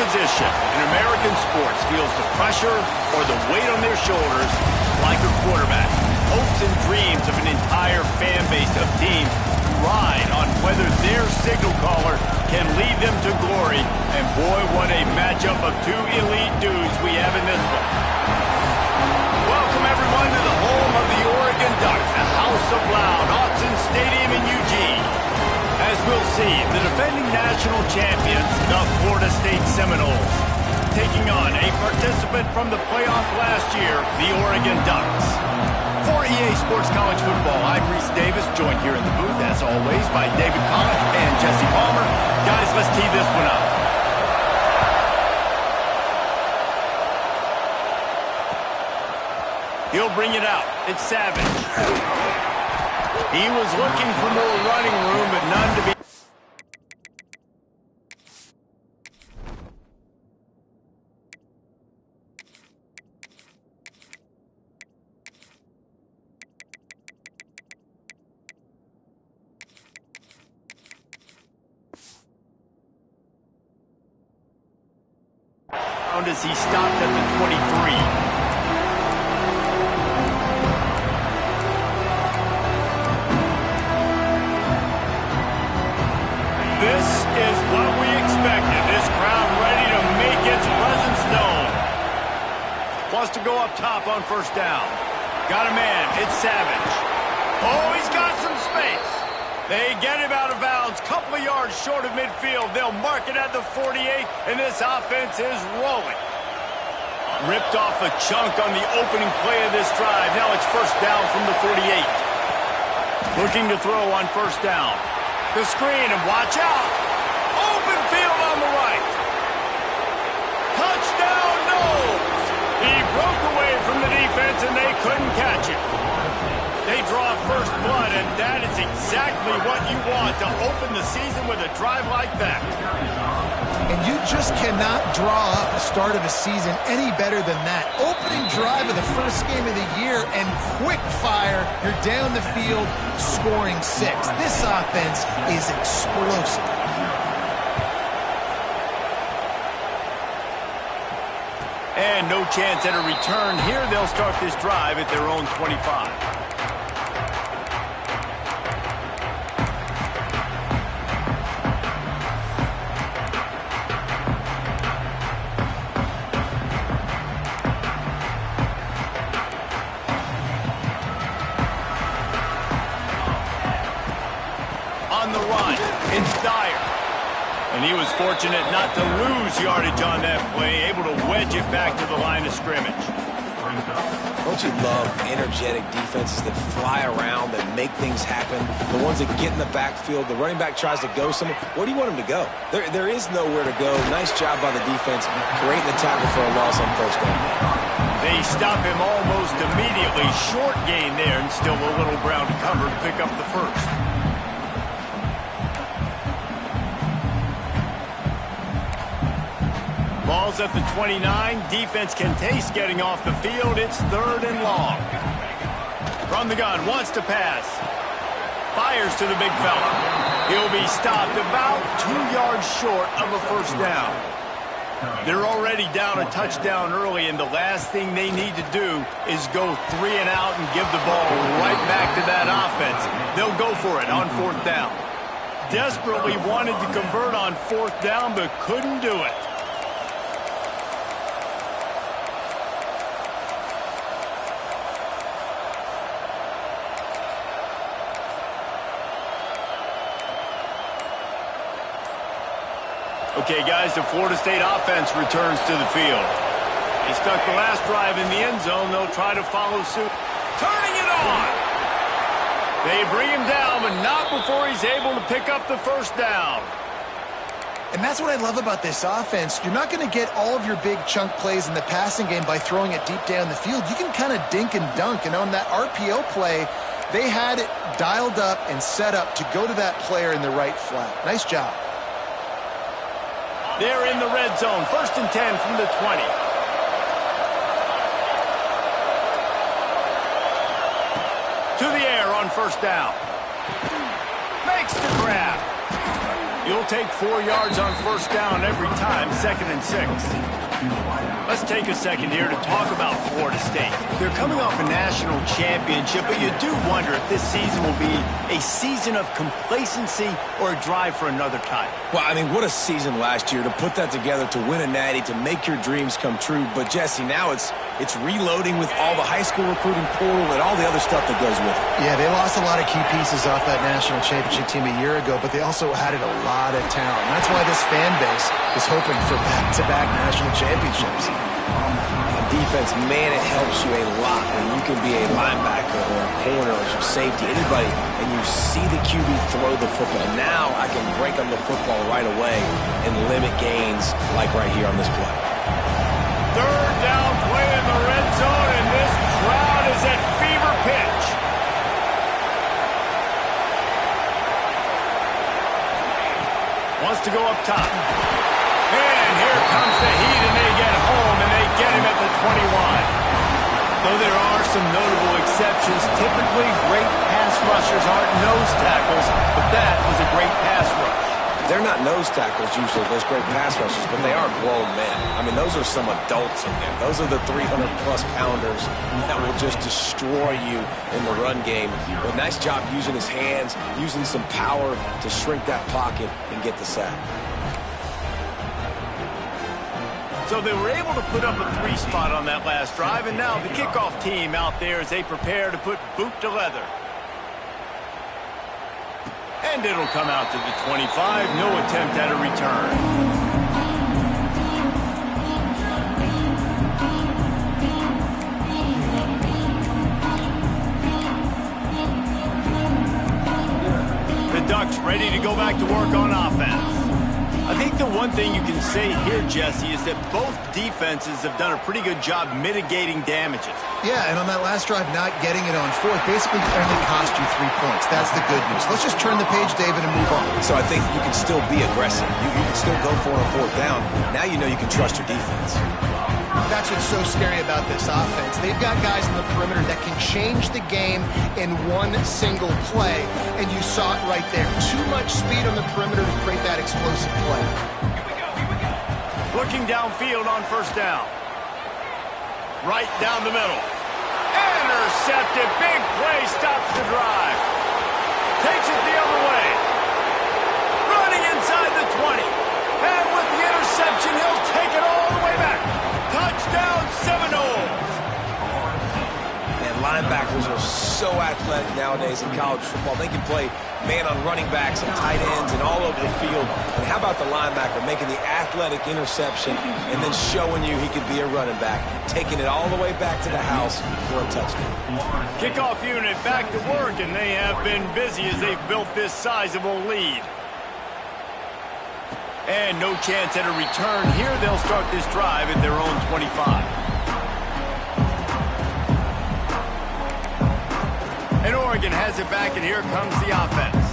position in American sports feels the pressure or the weight on their shoulders like a quarterback. Hopes and dreams of an entire fan base of teams ride on whether their signal caller can lead them to glory. And boy, what a matchup of two elite dudes we have in this one. Welcome everyone to the home of the Oregon Ducks, the House of Loud, Autzen Stadium in Eugene. As we'll see, the defending national champions, the Florida State Seminoles, taking on a participant from the playoff last year, the Oregon Ducks. For EA Sports College Football, I'm Reese Davis, joined here in the booth, as always, by David Pollock and Jesse Palmer. Guys, let's tee this one up. He'll bring it out. It's Savage. He was looking for more running room, but none to be... as he stopped at the 23. This is what we expected. This crowd ready to make its presence known. Wants to go up top on first down. Got a man. It's Savage. Oh, he's got some space. They get him out of bounds, couple of yards short of midfield. They'll mark it at the 48, and this offense is rolling. Ripped off a chunk on the opening play of this drive. Now it's first down from the 48. Looking to throw on first down. The screen, and watch out. Open field on the right. Touchdown, Noles. He broke away from the defense, and they couldn't catch him. They draw first blood, and that is exactly what you want to open the season with a drive like that. And you just cannot draw up the start of a season any better than that. Opening drive of the first game of the year, and quick fire, you're down the field scoring 6. This offense is explosive. And no chance at a return here. They'll start this drive at their own 25. And he was fortunate not to lose yardage on that play, able to wedge it back to the line of scrimmage. Don't you love energetic defenses that fly around, that make things happen? The ones that get in the backfield, the running back tries to go somewhere. Where do you want him to go? There is nowhere to go. Nice job by the defense, creating the tackle for a loss on first down. They stop him almost immediately. Short gain there, and still a little ground to cover to pick up the first. Ball's at the 29. Defense can taste getting off the field. It's third and long. From the gun, wants to pass. Fires to the big fella. He'll be stopped about 2 yards short of a first down. They're already down a touchdown early, and the last thing they need to do is go 3 and out and give the ball right back to that offense. They'll go for it on fourth down. Desperately wanted to convert on fourth down, but couldn't do it. Okay, guys, the Florida State offense returns to the field. They stuck the last drive in the end zone. They'll try to follow suit. Turning it on! They bring him down, but not before he's able to pick up the first down. And that's what I love about this offense. You're not going to get all of your big chunk plays in the passing game by throwing it deep down the field. You can kind of dink and dunk. And on that RPO play, they had it dialed up and set up to go to that player in the right flat. Nice job. They're in the red zone. First and 10 from the 20. To the air on first down. Makes the grab. You'll take 4 yards on first down every time, 2nd and 6. Let's take a second here to talk about Florida State. They're coming off a national championship, but you do wonder if this season will be a season of complacency or a drive for another title. Well, I mean, what a season last year to put that together, to win a natty, to make your dreams come true. But, Jesse, now it's reloading with all the high school recruiting portal and all the other stuff that goes with it. Yeah, they lost a lot of key pieces off that national championship team a year ago, but they also added a lot of talent. And that's why this fan base is hoping for back-to-back national championships. On defense, man, it helps you a lot when you can be a linebacker or a corner or some safety, anybody, and you see the QB throw the football. Now I can break on the football right away and limit gains like right here on this play. 3rd down play in the red zone, and this crowd is at fever pitch. Wants to go up top. And here comes the heat, and they get home, and they get him at the 21. Though there are some notable exceptions, typically great pass rushers aren't nose tackles, but that was a great pass rush. They're not nose tackles usually, those great pass rushers, but they are grown men. I mean, those are some adults in there. Those are the 300-plus pounders that will just destroy you in the run game. But nice job using his hands, using some power to shrink that pocket and get the sack. So they were able to put up a 3 spot on that last drive, and now the kickoff team out there as they prepare to put boot to leather. And it'll come out to the 25. No attempt at a return. The Ducks ready to go back to work on offense. I think the one thing you can say here, Jesse, is that both defenses have done a pretty good job mitigating damages. Yeah, and on that last drive, not getting it on 4th basically only cost you 3 points. That's the good news. Let's just turn the page, David, and move on. So I think you can still be aggressive. You can still go for it on 4th down. Now you know you can trust your defense. That's what's so scary about this offense. They've got guys in the perimeter that can change the game in one single play, and you saw it right there. Too much speed on the perimeter to create that explosive play. Looking downfield on first down. Right down the middle. Intercepted. Big play stops the drive. Takes it the other way. Running inside the 20. And with the interception, he'll take it all the way back. Touchdown, Seminoles. And linebackers are so athletic nowadays in college football. They can play man on running backs and tight ends and all over the field. And how about the linebacker making the athletic interception and then showing you he could be a running back, taking it all the way back to the house for a touchdown. Kickoff unit back to work, and they have been busy as they've built this sizable lead. And no chance at a return here. They'll start this drive at their own 25. And Oregon has it back, and here comes the offense.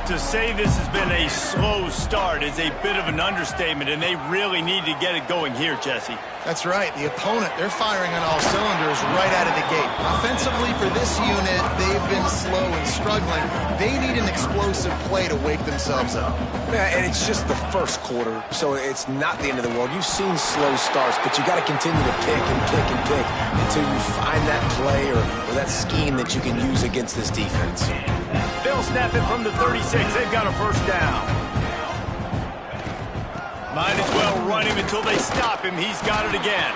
To say this has been a slow start is a bit of an understatement, and they really need to get it going here, Jesse. That's right. The opponent, they're firing on all cylinders right out of the gate. Offensively, for this unit, they've been slow and struggling. They need an explosive play to wake themselves up. Yeah, and it's just the first quarter, so it's not the end of the world. You've seen slow starts, but you got to continue to pick and pick and pick until you find that play or that scheme that you can use against this defense. They'll snap it from the 36. They've got a first down. Might as well run him until they stop him. He's got it again.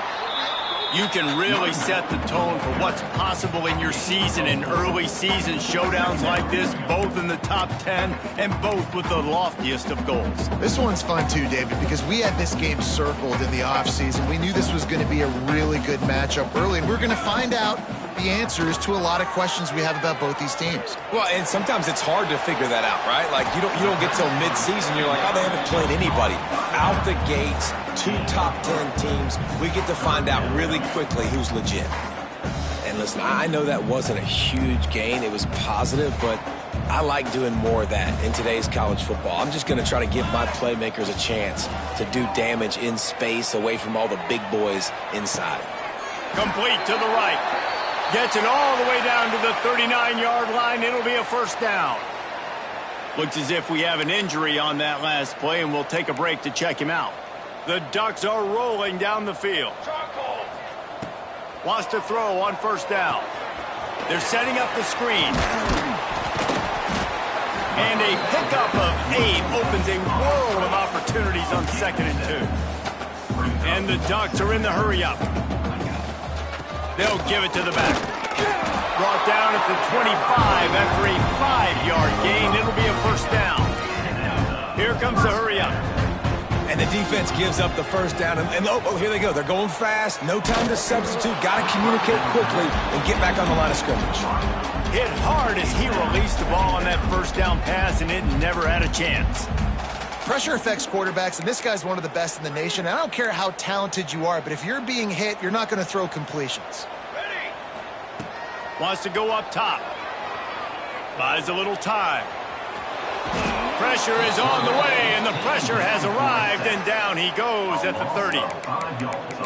You can really set the tone for what's possible in your season in early season showdowns like this, both in the top 10 and both with the loftiest of goals. This one's fun too, David, because we had this game circled in the offseason. We knew this was going to be a really good matchup early, and we're going to find out the answers to a lot of questions we have about both these teams. Well, and sometimes it's hard to figure that out, right? Like, you don't get till mid-season, you're like, oh, they haven't played anybody. Out the gates, 2 top 10 teams, we get to find out really quickly who's legit. And listen, I know that wasn't a huge gain. It was positive, but I like doing more of that in today's college football. I'm just going to try to give my playmakers a chance to do damage in space away from all the big boys inside. Complete to the right. Gets it all the way down to the 39-yard line. It'll be a first down. Looks as if we have an injury on that last play, and we'll take a break to check him out. The Ducks are rolling down the field. Wants to throw on first down. They're setting up the screen. And a pickup of 8 opens a world of opportunities on 2nd and 2. And the Ducks are in the hurry-up. They'll give it to the back. Brought down at the 25 after a 5-yard gain. It'll be a first down. Here comes the hurry-up. And the defense gives up the first down. And oh, here they go. They're going fast. No time to substitute. Got to communicate quickly and get back on the line of scrimmage. Hit hard as he released the ball on that first down pass, and it never had a chance. Pressure affects quarterbacks, and this guy's one of the best in the nation. I don't care how talented you are, but if you're being hit, you're not going to throw completions. Wants to go up top. Buys a little time. Pressure is on the way, and the pressure has arrived, and down he goes at the 30.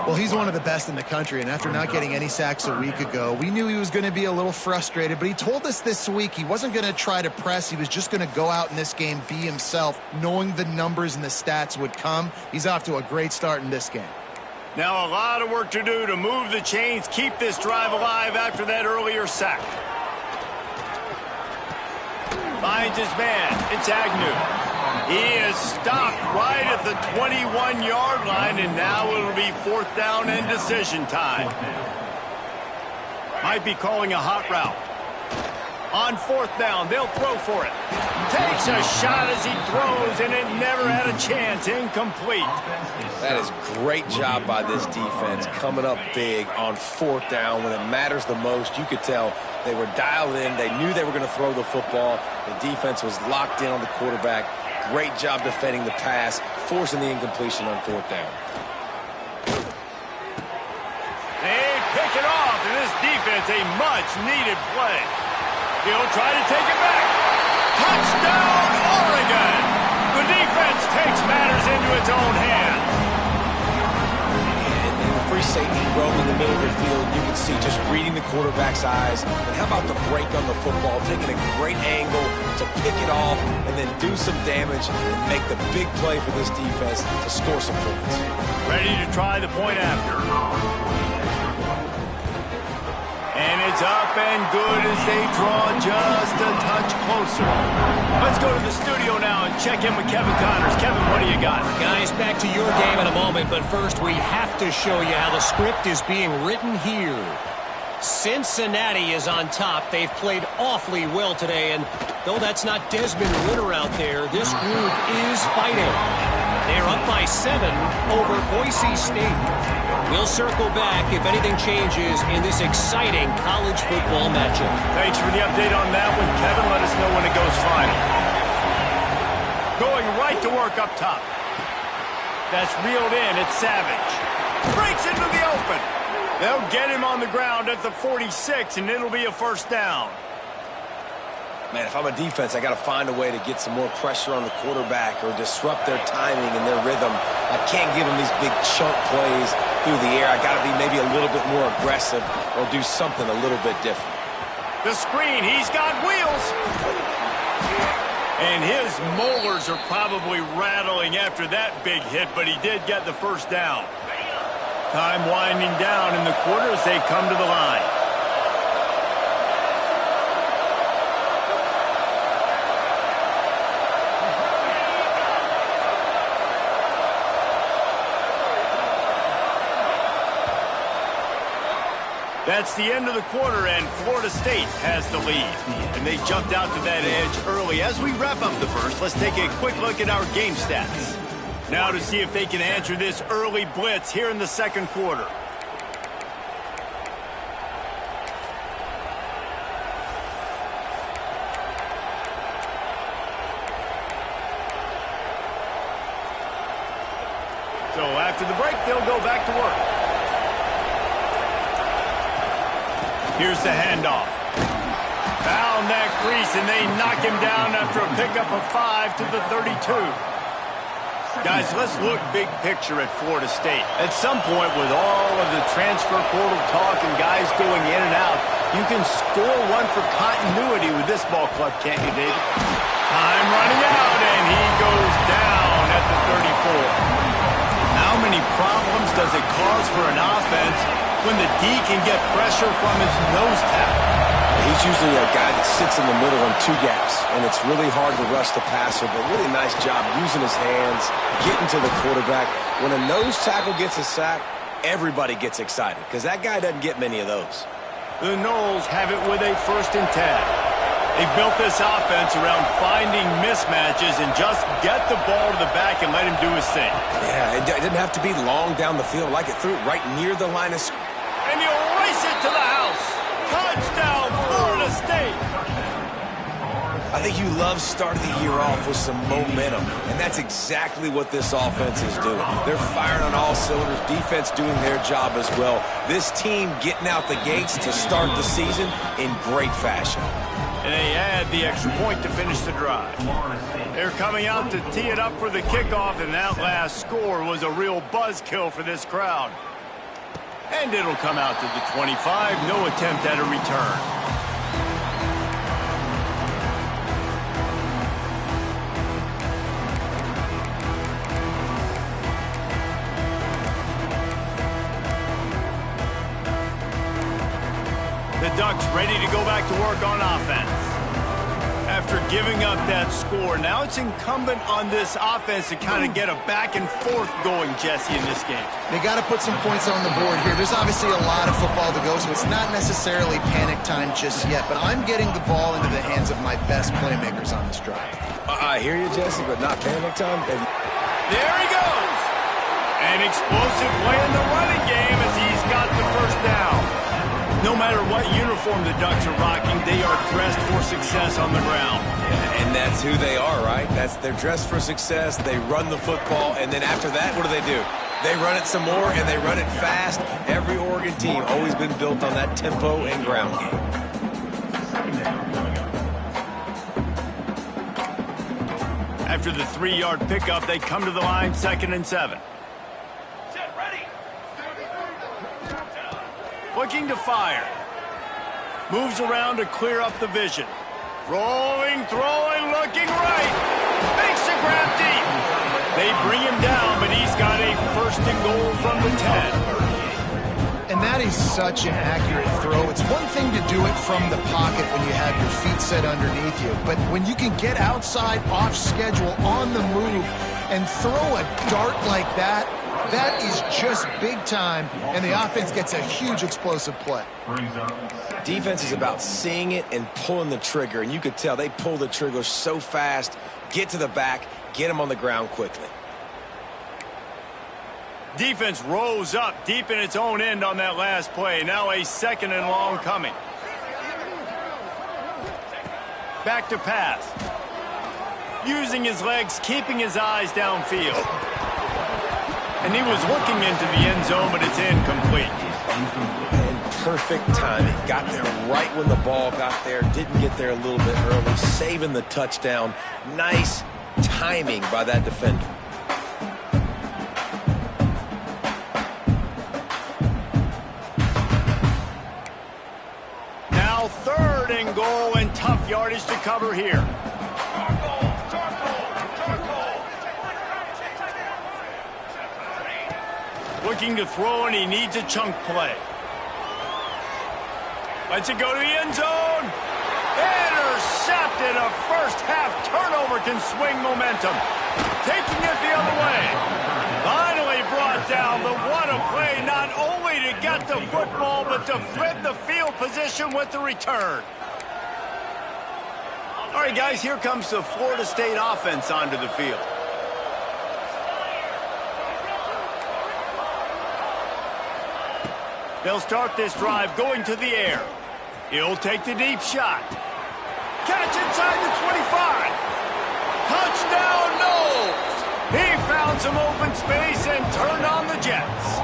Well, he's one of the best in the country, and after not getting any sacks a week ago, we knew he was going to be a little frustrated, but he told us this week he wasn't going to try to press. He was just going to go out in this game, be himself, knowing the numbers and the stats would come. He's off to a great start in this game. Now a lot of work to do to move the chains, keep this drive alive after that earlier sack. Finds his man. It's Agnew. He is stopped right at the 21-yard line, and now it'll be 4th down and decision time. Might be calling a hot route. On 4th down, they'll throw for it. Takes a shot as he throws, and it never had a chance. Incomplete. That is great job by this defense, coming up big on 4th down when it matters the most. You could tell they were dialed in. They knew they were going to throw the football. The defense was locked in on the quarterback. Great job defending the pass, forcing the incompletion on 4th down. They pick it off, and this defense, a much-needed play. He'll try to take it back. Touchdown, Oregon! The defense takes matters into its own hands. And in the free safety roaming the middle of the field, you can see just reading the quarterback's eyes. And how about the break on the football, taking a great angle to pick it off and then do some damage and make the big play for this defense to score some points. Ready to try the point after. And it's up and good as they draw just a touch closer. Let's go to the studio now and check in with Kevin Connors. Kevin, what do you got? Guys, back to your game in a moment, but first we have to show you how the script is being written here. Cincinnati is on top. They've played awfully well today, and though that's not Desmond Ridder out there, this group is fighting. They're up by 7 over Boise State. We'll circle back if anything changes in this exciting college football matchup. Thanks for the update on that one, Kevin. Let us know when it goes final. Going right to work up top. That's reeled in. It's Savage. Breaks into the open. They'll get him on the ground at the 46, and it'll be a first down. Man, if I'm a defense, I got to find a way to get some more pressure on the quarterback or disrupt their timing and their rhythm. I can't give them these big chunk plays through the air. I got to be maybe a little bit more aggressive or do something a little bit different. The screen, he's got wheels. And his molars are probably rattling after that big hit, but he did get the first down. Time winding down in the quarter as they come to the line. That's the end of the quarter, and Florida State has the lead. And they jumped out to that edge early. As we wrap up the first, let's take a quick look at our game stats. Now to see if they can answer this early blitz here in the second quarter. So after the break, they'll go back to work. Here's the handoff. Found that crease, and they knock him down after a pickup of 5 to the 32. Guys, let's look big picture at Florida State. At some point, with all of the transfer portal talk and guys going in and out, you can score one for continuity with this ball club, can't you, David? Time dangerous for an offense when the D can get pressure from his nose tackle. He's usually a guy that sits in the middle in two gaps, and it's really hard to rush the passer, but really nice job using his hands, getting to the quarterback. When a nose tackle gets a sack, everybody gets excited because that guy doesn't get many of those. The Noles have it with a 1st and 10. They built this offense around finding mismatches and just get the ball to the back and let him do his thing. Yeah, it didn't have to be long down the field. Like it threw it right near the line of scrimmage. And he'll race it to the house. Touchdown, Florida State. I think you love starting the year off with some momentum, and that's exactly what this offense is doing. They're firing on all cylinders, defense doing their job as well. This team getting out the gates to start the season in great fashion. And they add the extra point to finish the drive. They're coming out to tee it up for the kickoff, and that last score was a real buzzkill for this crowd. And it'll come out to the 25, no attempt at a return. The Ducks ready to go back to work on offense. After giving up that score, now it's incumbent on this offense to kind of get a back and forth going, Jesse, in this game. They got to put some points on the board here. There's obviously a lot of football to go, so it's not necessarily panic time just yet, but I'm getting the ball into the hands of my best playmakers on this drive. I hear you, Jesse, but not panic time. There he goes. An explosive play in the running game as he's got the first down. No matter what uniform the Ducks are rocking, they are dressed for success on the ground. Yeah, and that's who they are, right? They're dressed for success. They run the football, and then after that, what do? They run it some more, and they run it fast. Every Oregon team always been built on that tempo and ground game. After the 3-yard pickup, they come to the line, 2nd and 7. Looking to fire. Moves around to clear up the vision. Throwing, looking right. Makes a grab deep. They bring him down, but he's got a 1st and goal from the 10. And that is such an accurate throw. It's one thing to do it from the pocket when you have your feet set underneath you, but when you can get outside, off schedule, on the move, and throw a dart like that, that is just big time, and the offense gets a huge explosive play. Defense is about seeing it and pulling the trigger, and you could tell they pull the trigger so fast, get to the back, get them on the ground quickly. Defense rose up deep in its own end on that last play. Now a 2nd and long coming. Back to pass. Using his legs, keeping his eyes downfield. And he was looking into the end zone, but it's incomplete. And perfect timing. Got there right when the ball got there. Didn't get there a little bit early. Saving the touchdown. Nice timing by that defender. Now 3rd and goal, and tough yardage to cover here. Looking to throw, and he needs a chunk play. Lets it go to the end zone. Intercepted. A first-half turnover can swing momentum. Taking it the other way. Finally brought down, but what a play, not only to get the football, but to flip the field position with the return. All right, guys, here comes the Florida State offense onto the field. They'll start this drive going to the air. He'll take the deep shot. Catch inside the 25. Touchdown, Noles. He found some open space and turned on the Jets.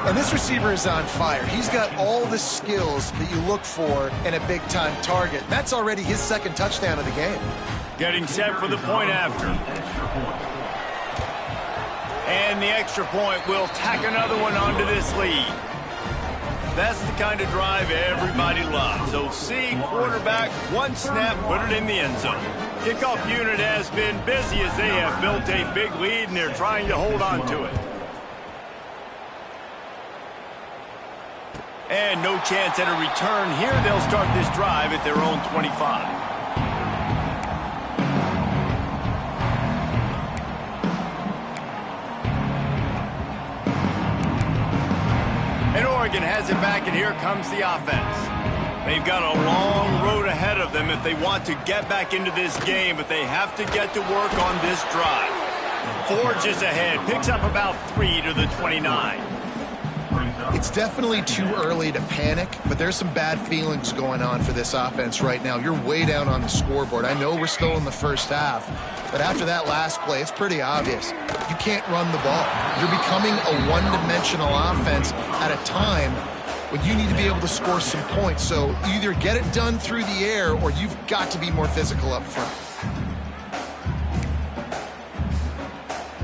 And this receiver is on fire. He's got all the skills that you look for in a big-time target. That's already his 2nd touchdown of the game. Getting set for the point after. And the extra point will tack another one onto this lead. That's the kind of drive everybody loves. So see quarterback, one snap, put it in the end zone. Kickoff unit has been busy as they have built a big lead and they're trying to hold on to it. And no chance at a return here. They'll start this drive at their own 25. And Oregon has it back, and here comes the offense. They've got a long road ahead of them if they want to get back into this game, but they have to get to work on this drive. Forges ahead, picks up about 3 to the 29. It's definitely too early to panic, but there's some bad feelings going on for this offense right now. You're way down on the scoreboard. I know we're still in the first half, but after that last play, it's pretty obvious. You can't run the ball. You're becoming a one-dimensional offense at a time when you need to be able to score some points. So either get it done through the air or you've got to be more physical up front.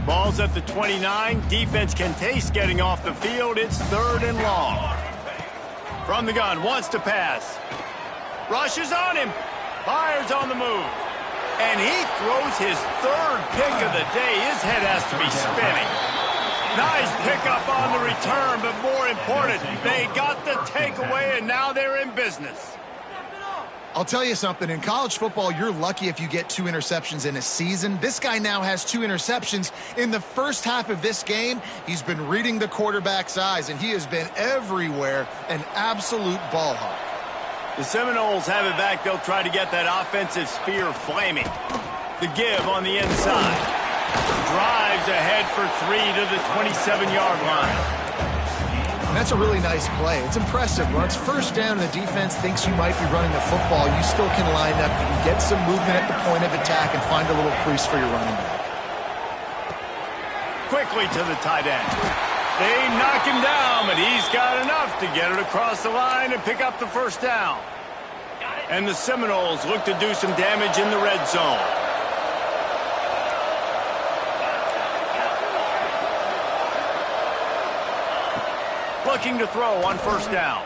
Ball's at the 29. Defense can taste getting off the field. It's 3rd and long. From the gun, wants to pass. Rushes on him. Fires on the move. And he throws his 3rd pick of the day. His head has to be spinning. Nice pickup on the return, but more important, they got the takeaway, and now they're in business. I'll tell you something, in college football, you're lucky if you get 2 interceptions in a season. This guy now has 2 interceptions. In the first half of this game, he's been reading the quarterback's eyes, and he has been everywhere, an absolute ball hawk. The Seminoles have it back. They'll try to get that offensive spear flaming. The give on the inside. Drives ahead for 3 to the 27-yard line. That's a really nice play. It's impressive. When it's first down and the defense thinks you might be running the football, you still can line up. You can get some movement at the point of attack and find a little crease for your running back. Quickly to the tight end. They knock him down, but he's got enough to get it across the line and pick up the first down. And the Seminoles look to do some damage in the red zone. Looking to throw on first down.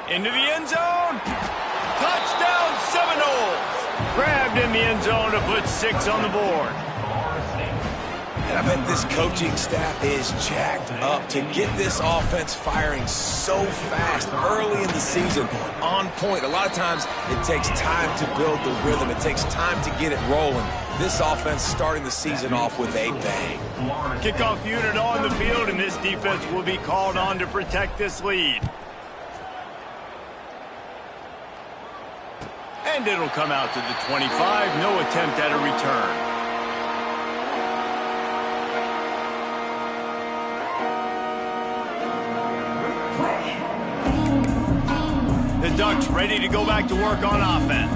Into the end zone. Touchdown Seminoles. Grabbed in the end zone to put 6 on the board. And I bet this coaching staff is jacked up to get this offense firing so fast early in the season, on point. A lot of times it takes time to build the rhythm. It takes time to get it rolling. This offense starting the season off with a bang. Kickoff unit on the field, and this defense will be called on to protect this lead. And it'll come out to the 25. No attempt at a return. The Ducks ready to go back to work on offense.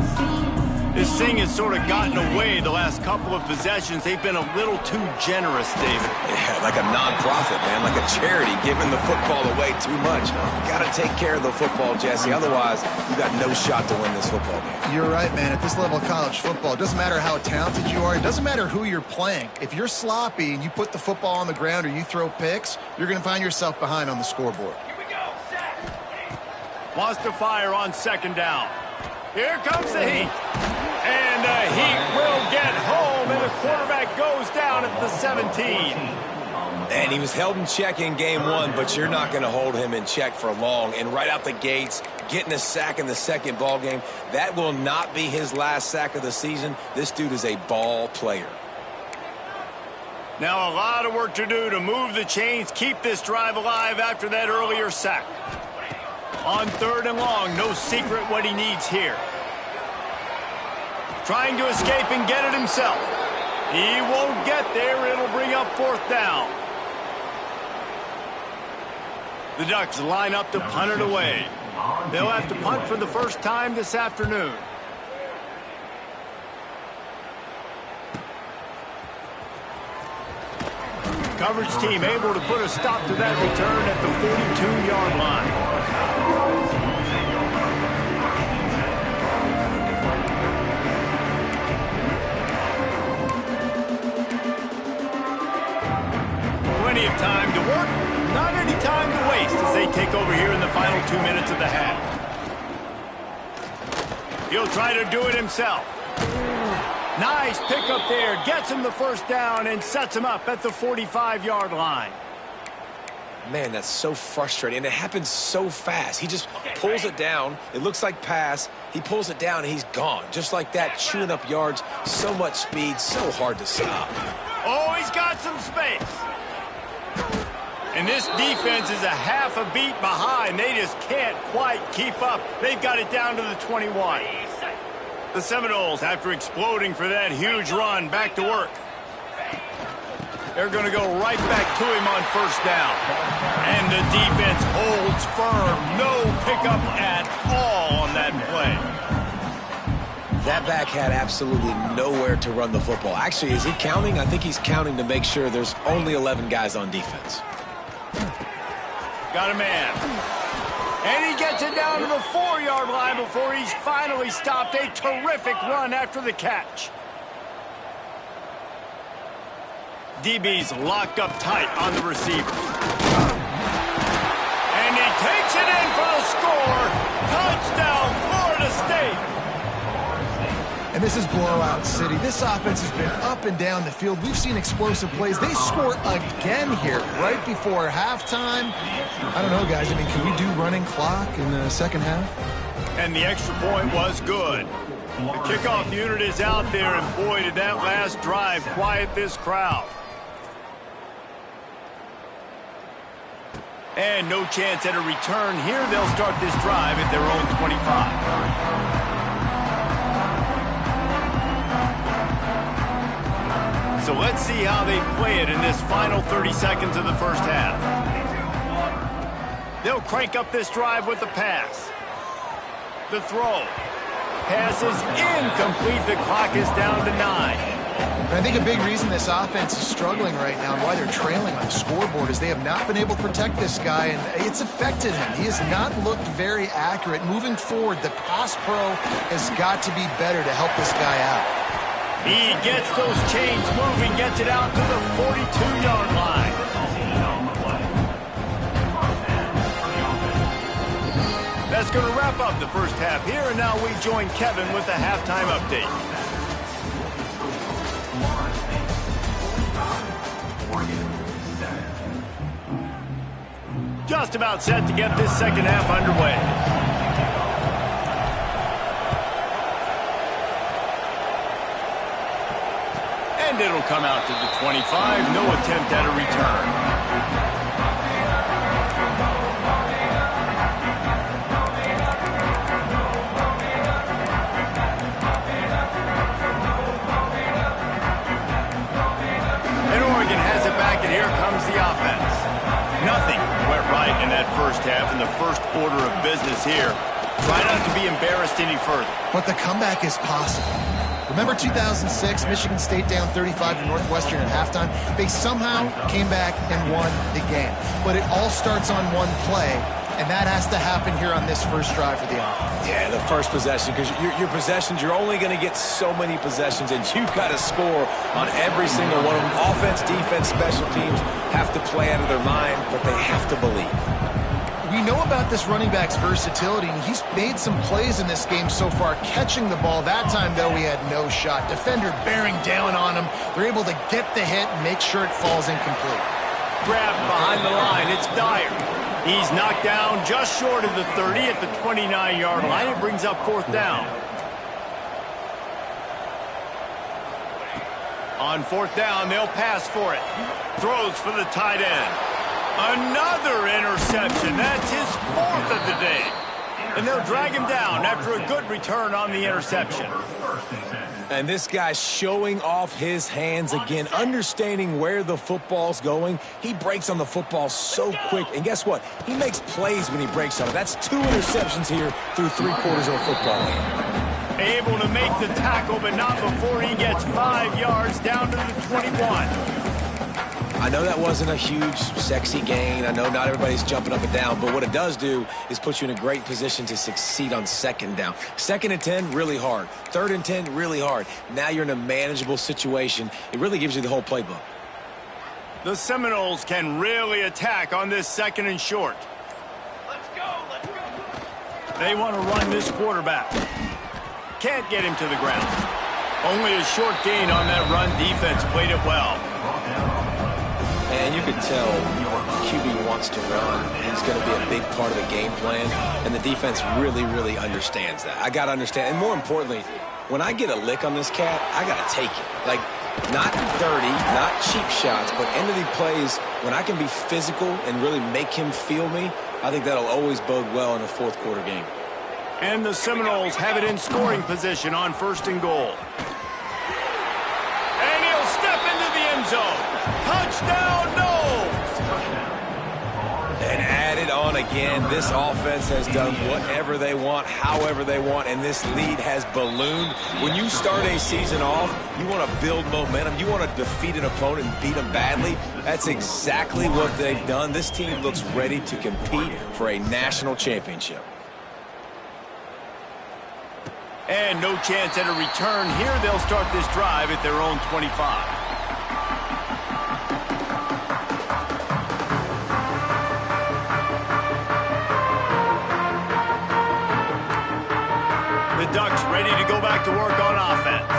This thing has sort of gotten away the last couple of possessions. They've been a little too generous, David. Yeah, like a nonprofit, man, like a charity, giving the football away too much. You got to take care of the football, Jesse. Otherwise, you got no shot to win this football game. You're right, man. At this level of college football, it doesn't matter how talented you are. It doesn't matter who you're playing. If you're sloppy and you put the football on the ground or you throw picks, you're going to find yourself behind on the scoreboard. Wants to fire on second down. Here comes the heat. And the heat will get home, and the quarterback goes down at the 17. And he was held in check in game 1, but you're not going to hold him in check for long. And right out the gates, getting a sack in the second ball game, that will not be his last sack of the season. This dude is a ball player. Now a lot of work to do to move the chains, keep this drive alive after that earlier sack. On 3rd and long, no secret what he needs here. Trying to escape and get it himself. He won't get there. It'll bring up 4th down. The Ducks line up to punt it away. They'll have to punt for the first time this afternoon. Coverage team able to put a stop to that return at the 42-yard line. Plenty of time to work, not any time to waste as they take over here in the final 2 minutes of the half. He'll try to do it himself. Nice pickup there, gets him the first down and sets him up at the 45-yard line. Man, that's so frustrating, and it happens so fast. He just pulls it down. It looks like pass. He pulls it down, and he's gone. Just like that, chewing up yards. So much speed, so hard to stop. Oh, he's got some space. And this defense is a half a beat behind. They just can't quite keep up. They've got it down to the 21. The Seminoles, after exploding for that huge run, back to work. They're going to go right back to him on first down. And the defense holds firm. No pickup at all on that play. That back had absolutely nowhere to run the football. Actually, is he counting? I think he's counting to make sure there's only 11 guys on defense. Got a man. And he gets it down to the 4-yard line before he's finally stopped. A terrific run after the catch. DB's locked up tight on the receiver. And he takes it in for the score. Touchdown, Florida State. And this is blowout city. This offense has been up and down the field. We've seen explosive plays. They score again here right before halftime. I don't know, guys. I mean, can we do running clock in the second half? And the extra point was good. The kickoff unit is out there, and boy, did that last drive quiet this crowd. And no chance at a return here. They'll start this drive at their own 25. So let's see how they play it in this final 30 seconds of the first half. They'll crank up this drive with the pass. The throw. Pass is incomplete. The clock is down to 9. And I think a big reason this offense is struggling right now and why they're trailing on the scoreboard is they have not been able to protect this guy, and it's affected him. He has not looked very accurate. Moving forward, the pass pro has got to be better to help this guy out. He gets those chains moving, gets it out to the 42-yard line. That's going to wrap up the first half here, and now we join Kevin with the halftime update. Just about set to get this second half underway. And it'll come out to the 25. No attempt at a return. And Oregon has it back, and here comes the offense. Nothing went right in that first half, in the first order of business here. Try not to be embarrassed any further. But the comeback is possible. Remember 2006, Michigan State down 35 to Northwestern at halftime? They somehow came back and won the game. But it all starts on one play, and that has to happen here on this first drive for the offense. Yeah, the first possession, because your possessions, you're only going to get so many possessions, and you've got to score on every single one of them. Offense, defense, special teams have to play out of their mind, but they have to believe. We know about this running back's versatility, and he's made some plays in this game so far, catching the ball. That time, though, he had no shot. Defender bearing down on him. They're able to get the hit and make sure it falls incomplete. Grabbed behind the line. It's Dyer. He's knocked down just short of the 30 at the 29-yard line. It brings up fourth down. On fourth down, they'll pass for it. Throws for the tight end. Another interception. That's his fourth of the day. And they'll drag him down after a good return on the interception. And this guy's showing off his hands again, understanding where the football's going. He breaks on the football so quick. And guess what? He makes plays when he breaks on it. That's 2 interceptions here through 3/4 of a football game. Able to make the tackle, but not before he gets 5 yards down to the 21. I know that wasn't a huge, sexy gain. I know not everybody's jumping up and down, but what it does do is put you in a great position to succeed on second down. 2nd and 10, really hard. 3rd and 10, really hard. Now you're in a manageable situation. It really gives you the whole playbook. The Seminoles can really attack on this 2nd and short. Let's go. They want to run this quarterback. Can't get him to the ground. Only a short gain on that run. Defense played it well. And you could tell QB wants to run, he's going to be a big part of the game plan, and the defense really, really understands that. I got to understand, and more importantly, when I get a lick on this cat, I got to take it. Like, not dirty, not cheap shots, but end of the plays, when I can be physical and really make him feel me, I think that'll always bode well in a fourth quarter game. And the Seminoles have it in scoring position on 1st and goal. And he'll step into the end zone. Touchdown, Noles! And add it on again. This offense has done whatever they want, however they want, and this lead has ballooned. When you start a season off, you want to build momentum. You want to defeat an opponent and beat them badly. That's exactly what they've done. This team looks ready to compete for a national championship. And no chance at a return here. They'll start this drive at their own 25. The Ducks ready to go back to work on offense.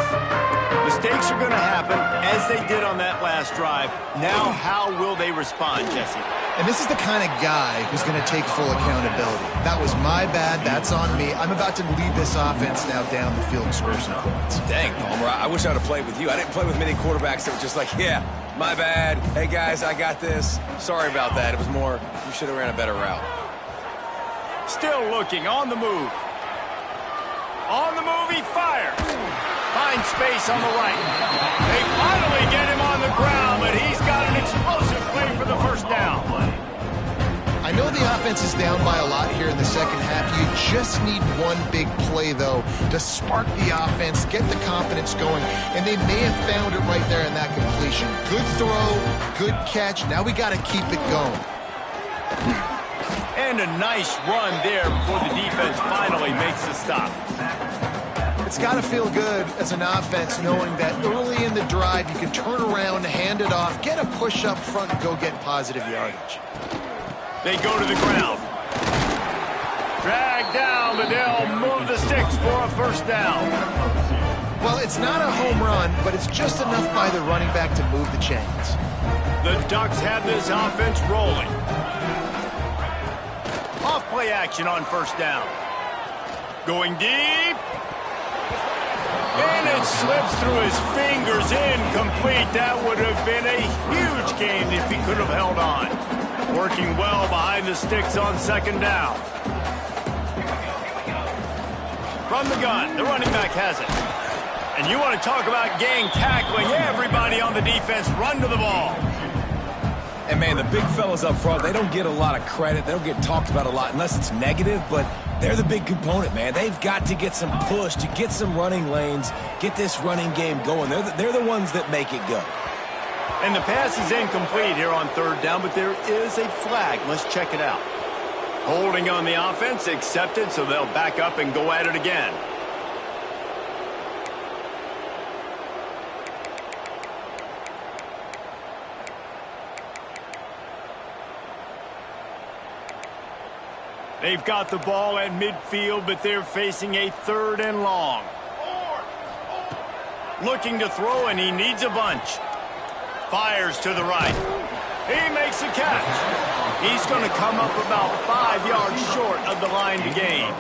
Mistakes are going to happen, as they did on that last drive. Now, how will they respond, Jesse? And this is the kind of guy who's going to take full accountability. That was my bad. That's on me. I'm about to lead this offense now down the field and score some points. Dang, Palmer, I wish I'd have played with you. I didn't play with many quarterbacks that were just like, yeah, my bad. Hey, guys, I got this. Sorry about that. It was more, you should have ran a better route. Still looking, on the move. On the move, he fires. Finds space on the right. They finally get him on the ground, but he's got an explosive play for the first down. I know the offense is down by a lot here in the second half. You just need one big play, though, to spark the offense, get the confidence going, and they may have found it right there in that completion. Good throw, good catch. Now we got to keep it going. And a nice run there before the defense finally makes the stop. It's got to feel good as an offense knowing that early in the drive you can turn around, hand it off, get a push up front, and go get positive yardage. They go to the ground. Dragged down, but they'll move the sticks for a first down. Well, it's not a home run, but it's just enough by the running back to move the chains. The Ducks have this offense rolling. Off play action on first down. Going deep. And it slips through his fingers, incomplete. That would have been a huge gain if he could have held on. Working well behind the sticks on second down. From the gun, the running back has it. And you want to talk about gang tackling. Everybody on the defense run to the ball. And, man, the big fellas up front, they don't get a lot of credit. They don't get talked about a lot unless it's negative, but they're the big component, man. They've got to get some push, to get some running lanes, get this running game going. They're the ones that make it go. And the pass is incomplete here on third down, but there is a flag. Let's check it out. Holding on the offense, accepted, so they'll back up and go at it again. They've got the ball at midfield, but they're facing a third and long. Looking to throw, and he needs a bunch. Fires to the right. He makes a catch. He's going to come up about 5 yards short of the line to gain.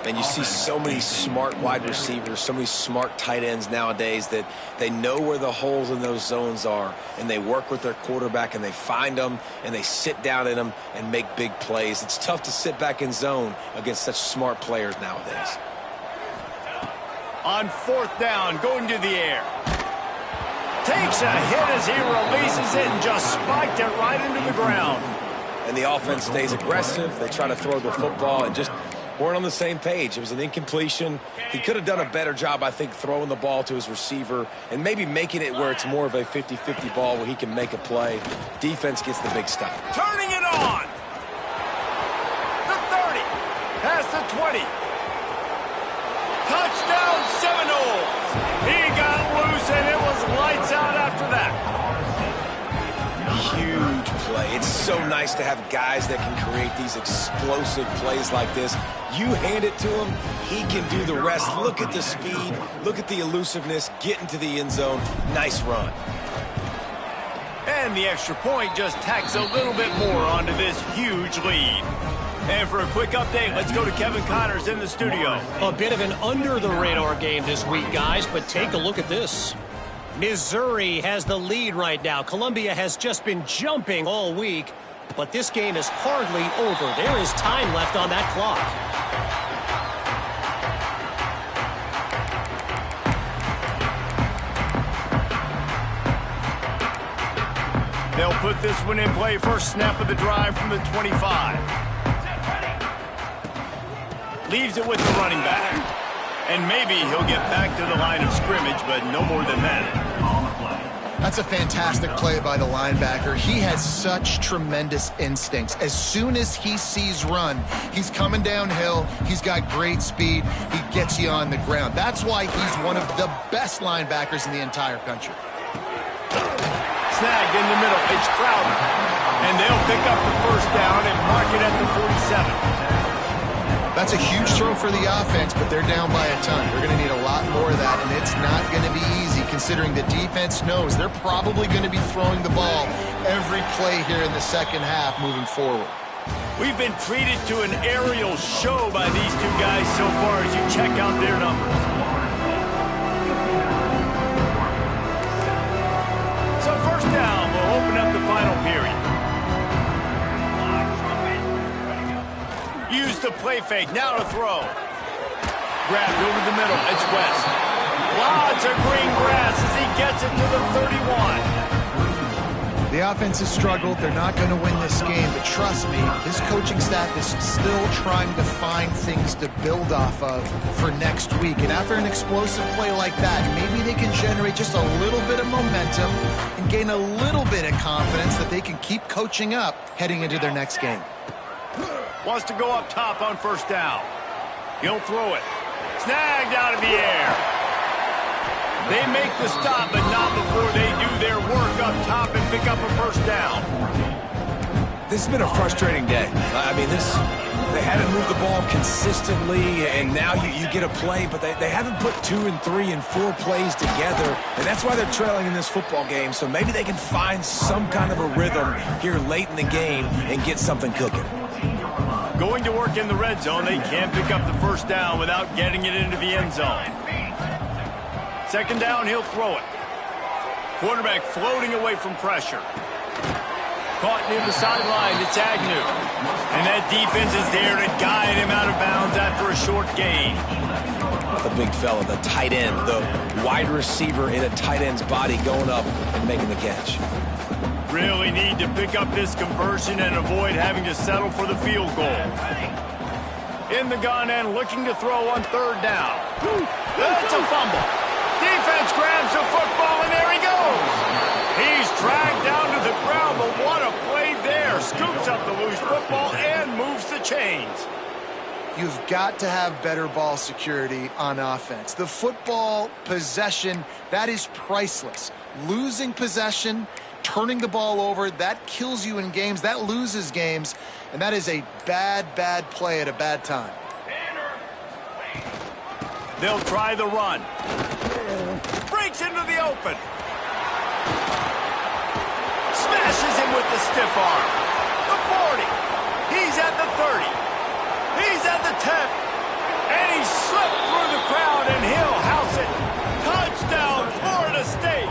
And you see so many smart wide receivers, so many smart tight ends nowadays that they know where the holes in those zones are, and they work with their quarterback, and they find them, and they sit down in them and make big plays. It's tough to sit back in zone against such smart players nowadays. On fourth down, going to the air. Takes a hit as he releases it and just spiked it right into the ground. And the offense stays aggressive. They try to throw the football and just weren't on the same page. It was an incompletion. He could have done a better job, I think, throwing the ball to his receiver and maybe making it where it's more of a 50-50 ball where he can make a play. Defense gets the big stop. Turning it on. The 30. Past the 20. Touchdown Seminoles. He got loose and it was lights out after that. Huge play. It's so nice to have guys that can create these explosive plays like this. You hand it to him, he can do the rest. Look at the speed, look at the elusiveness, get into the end zone. Nice run. And the extra point just tacks a little bit more onto this huge lead. And for a quick update, let's go to Kevin Connors in the studio. A bit of an under-the-radar game this week, guys, but take a look at this. Missouri has the lead right now. Columbia has just been jumping all week, but this game is hardly over. There is time left on that clock. They'll put this one in play. First snap of the drive from the 25. Leaves it with the running back. And maybe he'll get back to the line of scrimmage, but no more than that. That's a fantastic play by the linebacker. He has such tremendous instincts. As soon as he sees run, he's coming downhill. He's got great speed. He gets you on the ground. That's why he's one of the best linebackers in the entire country. Snagged in the middle. It's Crowder. And they'll pick up the first down and mark it at the 47. That's a huge throw for the offense, but they're down by a ton. They're going to need a lot more of that, and it's not going to be easy considering the defense knows they're probably going to be throwing the ball every play here in the second half moving forward. We've been treated to an aerial show by these two guys so far as you check out their numbers. So first down will open up the final period. Use the play fake. Now to throw. Grabbed over the middle. It's West. Lots of green grass as he gets it to the 31. The offense has struggled. They're not going to win this game, but trust me, this coaching staff is still trying to find things to build off of for next week. And after an explosive play like that, maybe they can generate just a little bit of momentum and gain a little bit of confidence that they can keep coaching up heading into their next game. Wants to go up top on first down. He'll throw it. Snagged out of the air. They make the stop, but not before they do their work up top and pick up a first down. This has been a frustrating day. I mean, they haven't moved the ball consistently, and now you get a play, but they haven't put 2 and 3 and 4 plays together, and that's why they're trailing in this football game. So maybe they can find some kind of a rhythm here late in the game and get something cooking. Going to work in the red zone, they can't pick up the first down without getting it into the end zone. Second down, he'll throw it. Quarterback floating away from pressure. Caught near the sideline, it's Agnew. And that defense is there to guide him out of bounds after a short gain. The big fella, the tight end, the wide receiver in a tight end's body going up and making the catch. Really need to pick up this conversion and avoid having to settle for the field goal. In the gun and looking to throw on third down. That's a fumble. Defense grabs the football, and there he goes. He's dragged down to the ground, but what a play there. Scoops up the loose football and moves the chains. You've got to have better ball security on offense. The football possession, that is priceless. Losing possession, turning the ball over, that kills you in games, that loses games, and that is a bad, bad play at a bad time. They'll try the run. Breaks into the open. Smashes him with the stiff arm. The 40. He's at the 30. He's at the 10. And he slipped through the crowd, and he'll house it. Touchdown, Florida State.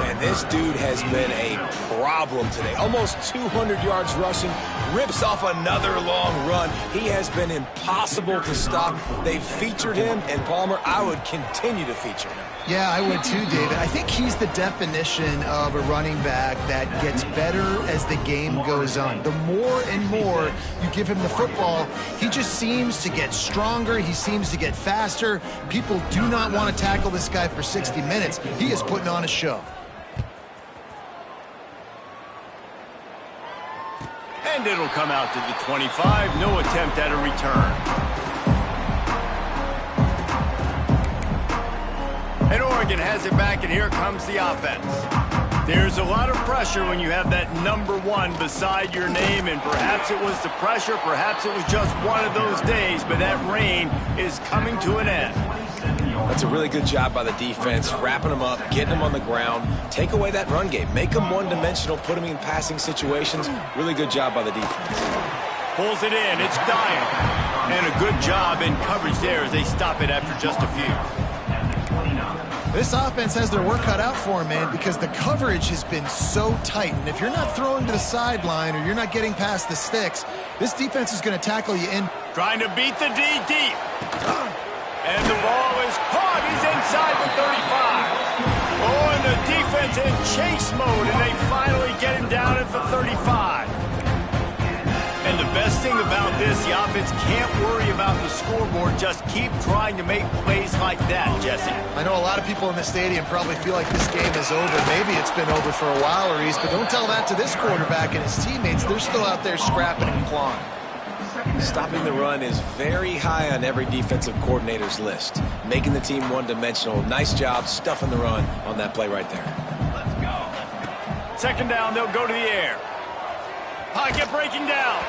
And this dude has been a problem today. Almost 200 yards rushing, rips off another long run. He has been impossible to stop. They've featured him, and Palmer, I would continue to feature him. Yeah, I would too, David. I think he's the definition of a running back that gets better as the game goes on. The more and more you give him the football, he just seems to get stronger. He seems to get faster. People do not want to tackle this guy for 60 minutes. He is putting on a show. And it'll come out to the 25. No attempt at a return. And Oregon has it back, and here comes the offense. There's a lot of pressure when you have that number 1 beside your name, and perhaps it was the pressure, perhaps it was just one of those days, but that reign is coming to an end. That's It's a really good job by the defense, wrapping them up, getting them on the ground, take away that run game, make them one-dimensional, put them in passing situations. Really good job by the defense. Pulls it in. It's Dyer. And a good job in coverage there as they stop it after just a few. This offense has their work cut out for them, man, because the coverage has been so tight. And if you're not throwing to the sideline or you're not getting past the sticks, this defense is going to tackle you in. Trying to beat the D deep. And the ball is caught. He's inside the 35. Oh, and the defense in chase mode, and they finally get him down at the 35. And the best thing about this, the offense can't worry about the scoreboard. Just keep trying to make plays like that, Jesse. I know a lot of people in the stadium probably feel like this game is over. Maybe it's been over for a while, Reese, but don't tell that to this quarterback and his teammates. They're still out there scrapping and clawing. Stopping the run is very high on every defensive coordinator's list. Making the team one-dimensional. Nice job stuffing the run on that play right there. Let's go. Second down, they'll go to the air. Pocket breaking down.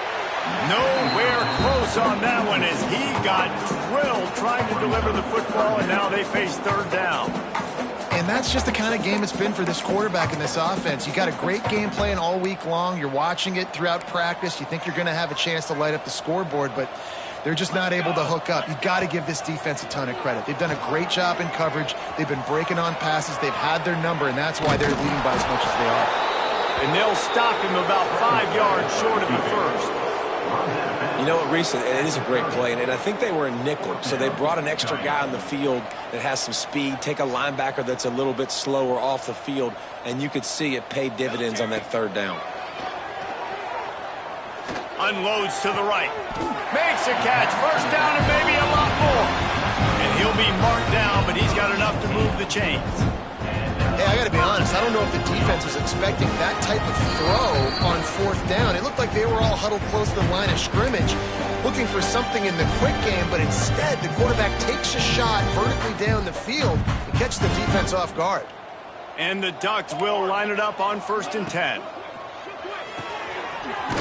Nowhere close on that one as he got drilled trying to deliver the football, and now they face third down. And that's just the kind of game it's been for this quarterback in this offense. You got a great game plan all week long. You're watching it throughout practice. You think you're going to have a chance to light up the scoreboard, but they're just not able to hook up. You've got to give this defense a ton of credit. They've done a great job in coverage. They've been breaking on passes. They've had their number, and that's why they're leading by as much as they are. And they'll stop him about 5 yards short of the first. You know what, Reese, it is a great play, and I think they were a nickel, so they brought an extra guy on the field that has some speed, take a linebacker that's a little bit slower off the field, and you could see it paid dividends on that third down. Unloads to the right. Makes a catch. First down and maybe a lot more. And he'll be marked down, but he's got enough to move the chains. Hey, I got to be honest. I don't know if the defense was expecting that type of throw on fourth down. It looked like they were all huddled close to the line of scrimmage, looking for something in the quick game, but instead the quarterback takes a shot vertically down the field and catches the defense off guard. And the Ducks will line it up on 1st and 10.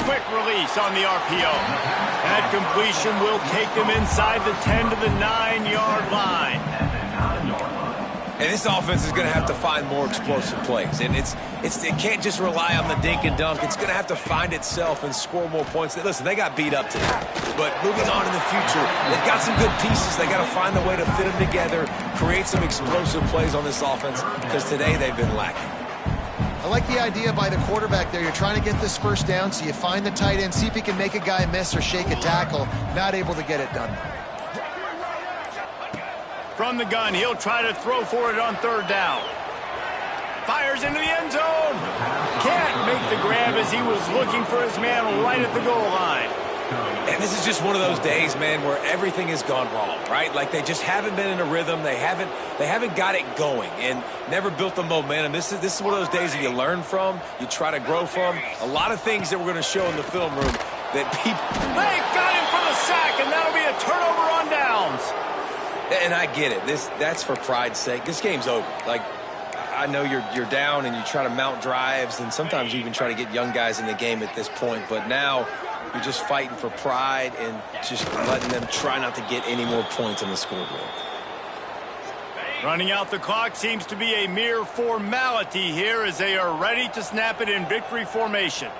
Quick release on the RPO. That completion will take them inside the 10 to the 9-yard line. And this offense is going to have to find more explosive plays. And it can't just rely on the dink and dunk. It's going to have to find itself and score more points. Listen, they got beat up today. But moving on in the future, they've got some good pieces. They got to find a way to fit them together, create some explosive plays on this offense, because today they've been lacking. I like the idea by the quarterback there. You're trying to get this first down, so you find the tight end, see if he can make a guy miss or shake a tackle. Not able to get it done. From the gun, he'll try to throw for it on 3rd down. Fires into the end zone. Can't make the grab as he was looking for his man right at the goal line. And this is just one of those days, man, where everything has gone wrong, right? Like they just haven't been in a rhythm. They haven't got it going and never built the momentum. This is one of those days that you learn from, you try to grow from. A lot of things that we're going to show in the film room that people... They got him for the sack, and that'll be a turnover on downs. And I get it. That's for pride's sake. This game's over. Like, I know you're down and you try to mount drives, and sometimes you even try to get young guys in the game at this point. But now you're just fighting for pride and just letting them try not to get any more points on the scoreboard. Running out the clock seems to be a mere formality here as they are ready to snap it in victory formation.